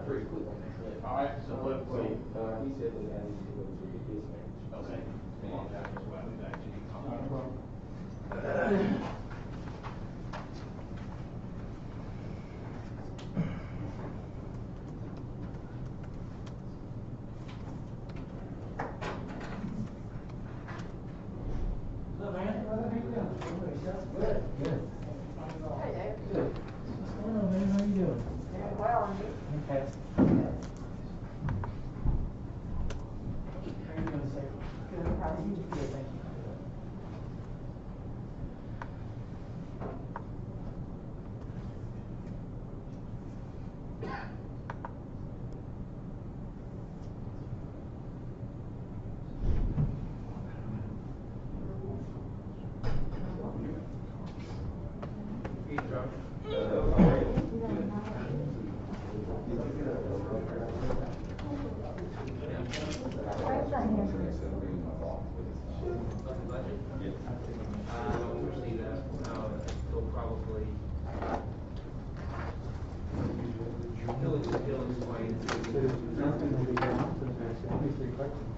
pretty quick on this list. All right, so what, He said we had to go to the dispatch. okay, it's been a long time, so I'll be back to you. Not a problem. Look, man, how you doing? Good. Good. Hey, Dave. Good. What's going on, man? How you doing? Doing well, and you? Okay. How you doing, sir? Good, how are you? Good, thank you. Hey, Josh. Budget? I don't foresee that, he'll probably, he'll explain. Nothing will be done for the next, obviously, question.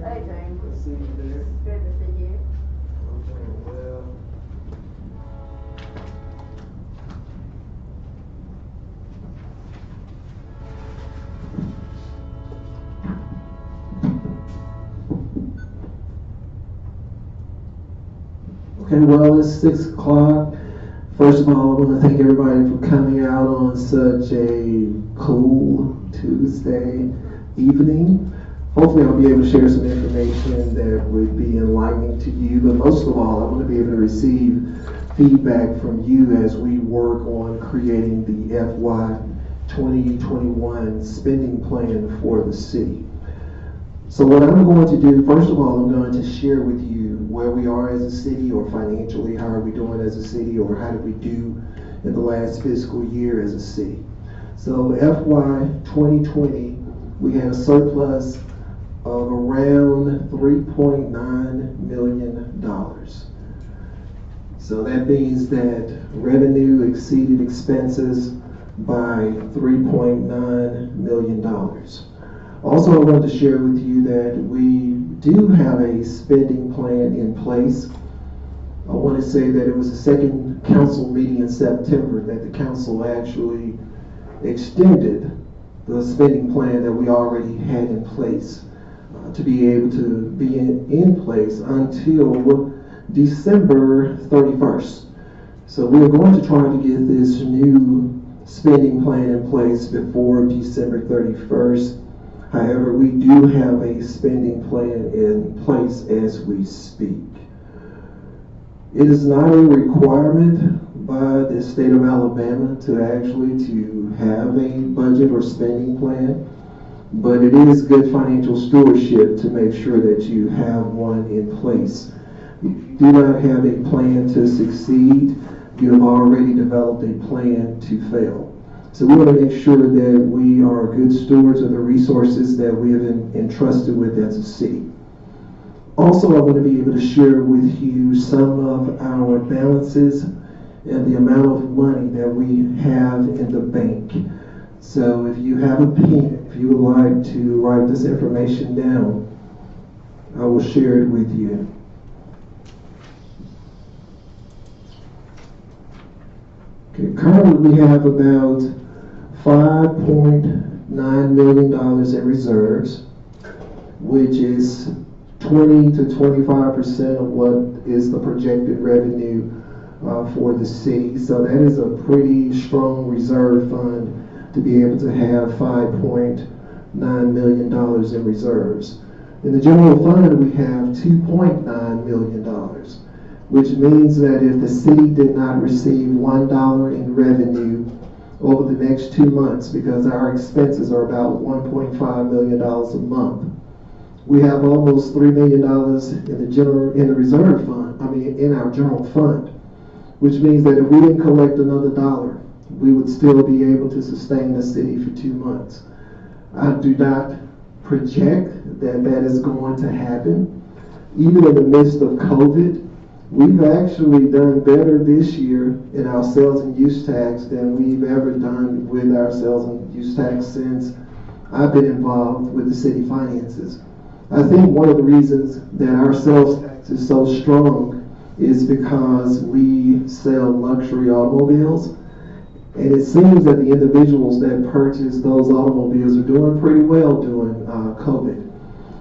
Hey, James. Good to see you there. Good to see you. Well. Okay, well, it's 6 o'clock. First of all, I want to thank everybody for coming out on such a cool Tuesday evening. Hopefully I'll be able to share some information that would be enlightening to you, but most of all, I want to be able to receive feedback from you as we work on creating the FY 2021 spending plan for the city. So what I'm going to do, first of all, I'm going to share with you where we are as a city, or financially, how are we doing as a city, or how did we do in the last fiscal year as a city. So FY 2020, we had a surplus of around $3.9 million. So that means that revenue exceeded expenses by $3.9 million. Also, I wanted to share with you that we do have a spending plan in place. I want to say that it was the second council meeting in September that the council actually extended the spending plan that we already had in place to be able to be in place until December 31st. So we are going to try to get this new spending plan in place before December 31st. However, we do have a spending plan in place as we speak. It is not a requirement by the state of Alabama to have a budget or spending plan, but it is good financial stewardship to make sure that you have one in place. If you do not have a plan to succeed, you have already developed a plan to fail. So we want to make sure that we are good stewards of the resources that we have entrusted with as a city. Also, I want to be able to share with you some of our balances and the amount of money that we have in the bank. So if you have a pen, if you would like to write this information down, I will share it with you. Okay, currently we have about $5.9 million in reserves, which is 20 to 25% of what is the projected revenue for the city. So that is a pretty strong reserve fund to be able to have $5.9 million in reserves. In the general fund, we have $2.9 million, which means that if the city did not receive $1 in revenue over the next 2 months, because our expenses are about $1.5 million a month, we have almost $3 million in the reserve fund, in our general fund, which means that if we didn't collect another dollar, we would still be able to sustain the city for 2 months. I do not project that that is going to happen. Even in the midst of COVID, we've actually done better this year in our sales and use tax than we've ever done with our sales and use tax since I've been involved with the city finances. I think one of the reasons that our sales tax is so strong is because we sell luxury automobiles, and it seems that the individuals that purchase those automobiles are doing pretty well during COVID.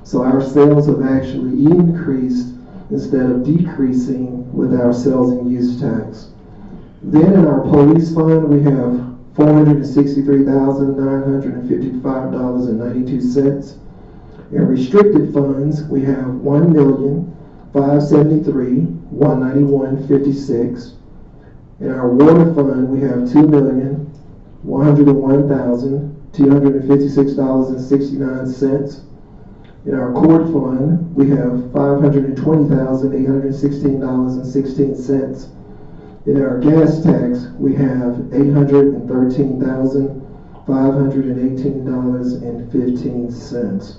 So our sales have actually increased instead of decreasing with our sales and use tax. Then in our police fund, we have $463,955.92. In restricted funds, we have $1,573,191.56. In our water fund, we have $2,101,256.69. In our court fund, we have $520,816.16. In our gas tax, we have $813,518.15.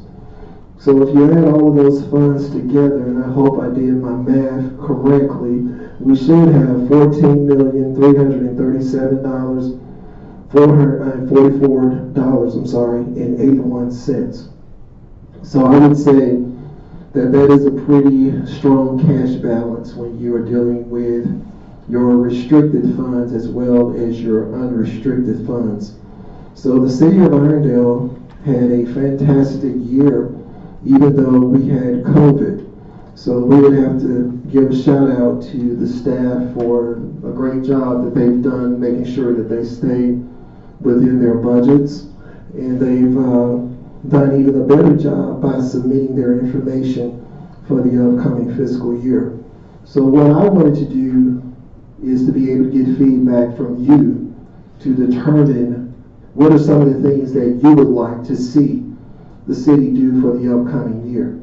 So if you add all of those funds together, and I hope I did my math correctly, we should have $14,337,444.81. So I would say that that is a pretty strong cash balance when you are dealing with your restricted funds as well as your unrestricted funds. So the city of Irondale had a fantastic year, even though we had COVID. So we would have to give a shout out to the staff for a great job that they've done making sure that they stay within their budgets, and they've done even a better job by submitting their information for the upcoming fiscal year. So what I wanted to do is to be able to get feedback from you to determine what are some of the things that you would like to see the city do for the upcoming year,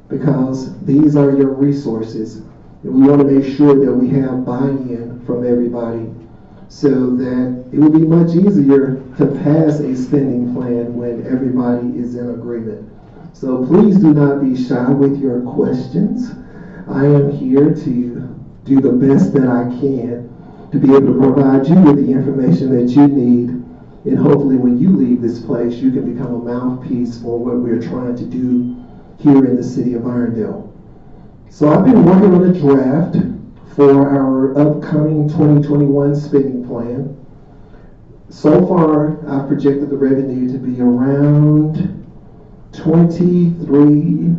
because these are your resources, and we want to make sure that we have buy-in from everybody so that it will be much easier to pass a spending plan when everybody is in agreement. So please do not be shy with your questions. I am here to do the best that I can to be able to provide you with the information that you need, and hopefully when you leave this place, you can become a mouthpiece for what we're trying to do here in the city of Irondale. So I've been working on a draft for our upcoming 2021 spending plan. So far, I've projected the revenue to be around $23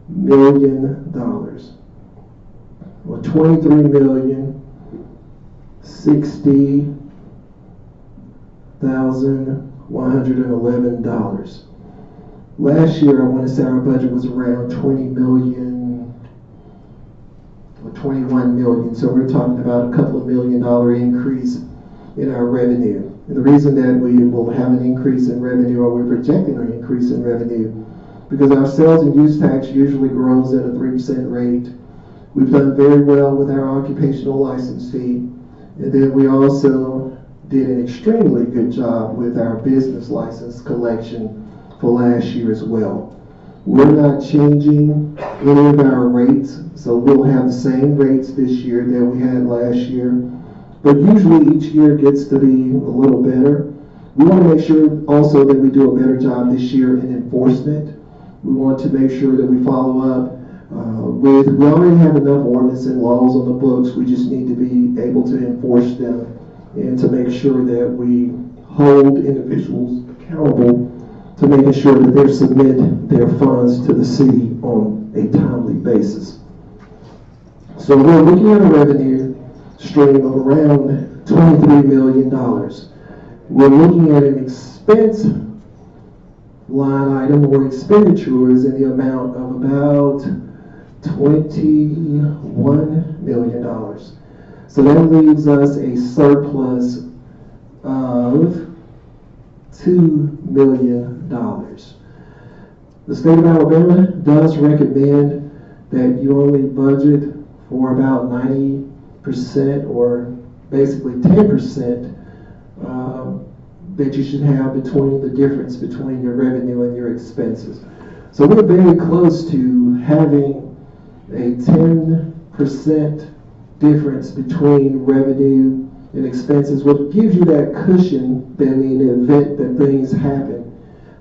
million, or $23,060,111. Last year, I want to say our budget was around $20 million or $21 million. So we're talking about a couple of $1 million increase in our revenue. And the reason that we will have an increase in revenue, or we're projecting an increase in revenue, because our sales and use tax usually grows at a 3% rate. We've done very well with our occupational license fee. And then we also did an extremely good job with our business license collection for last year as well. We're not changing any of our rates, so we'll have the same rates this year that we had last year. But usually each year gets to be a little better. We want to make sure also that we do a better job this year in enforcement. We want to make sure that we follow up we already have enough ordinance and laws on the books. We just need to be able to enforce them and to make sure that we hold individuals accountable to making sure that they submit their funds to the city on a timely basis. So we're looking at a revenue stream of around $23 million. We're looking at an expense line item or expenditures in the amount of about $21 million. So that leaves us a surplus of $2 million. The state of Alabama does recommend that you only budget for about 90% or basically 10% that you should have between the difference between your revenue and your expenses. So we're very close to having a 10% difference between revenue and expenses, which gives you that cushion that in the event that things happen,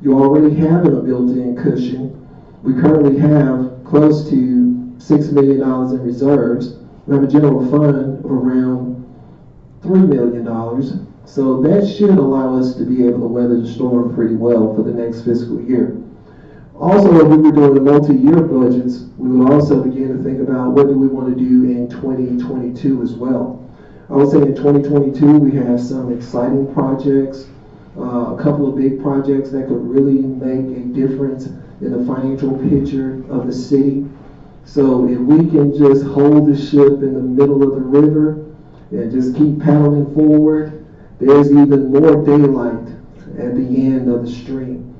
you already have a built-in cushion. We currently have close to $6 million in reserves. We have a general fund of around $3 million. So that should allow us to be able to weather the storm pretty well for the next fiscal year. Also, if we were doing multi-year budgets, we would also begin to think about what do we want to do in 2022 as well. I would say in 2022 we have some exciting projects, a couple of big projects that could really make a difference in the financial picture of the city. So if we can just hold the ship in the middle of the river and just keep paddling forward, there's even more daylight at the end of the stream.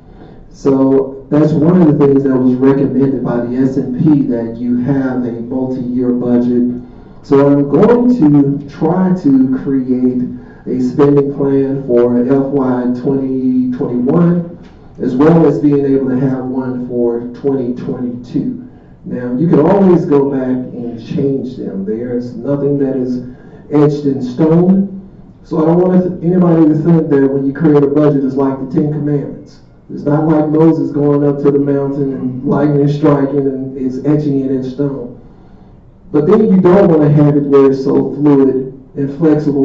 So that's one of the things that was recommended by the S&P, that you have a multi-year budget. So I'm going to try to create a spending plan for FY 2021, as well as being able to have one for 2022. Now, you can always go back and change them. There's nothing that is etched in stone. So I don't want anybody to think that when you create a budget, it's like the Ten Commandments. It's not like Moses going up to the mountain and lightning striking and is etching it in stone. But then you don't want to have it where it's so fluid and flexible